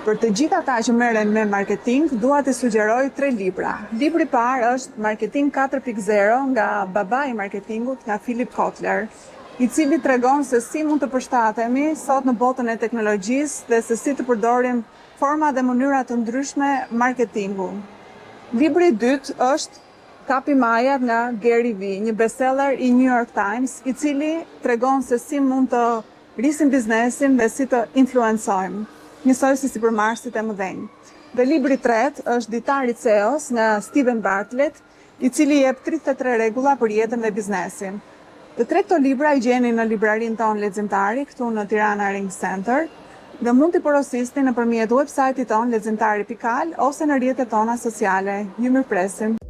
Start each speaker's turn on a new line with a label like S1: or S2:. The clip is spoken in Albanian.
S1: Për të gjithë ata që merren me marketing, dua të sugjeroj 3 libra. Libri i parë është Marketing 4.0 nga babai i marketingut, nga Philip Kotler, i cili tregon se si mund të përshtatemi sot në botën e teknologjisë dhe se si të përdorim forma dhe mënyra të ndryshme marketingu. Libri i dytë është Kapi Majat nga Gary Vee, një bestseller i New York Times, i cili tregon se si mund të rrisim biznesin dhe si të influencojmë, njësoj si sipërmarrësit e mëdhenj. Dhe libri i tretë është Ditari i CEOs nga Steven Bartlett, i cili jep 33 rregulla për jetën dhe biznesin. Të tre këto libra i gjeni në librarinë tonë Leximtari këtu në Tirana Ring Center dhe mund t'i porosisni nëpërmjet website-it tonë leximtari.al ose në rrjetet tona sociale. Ju mirëpresim.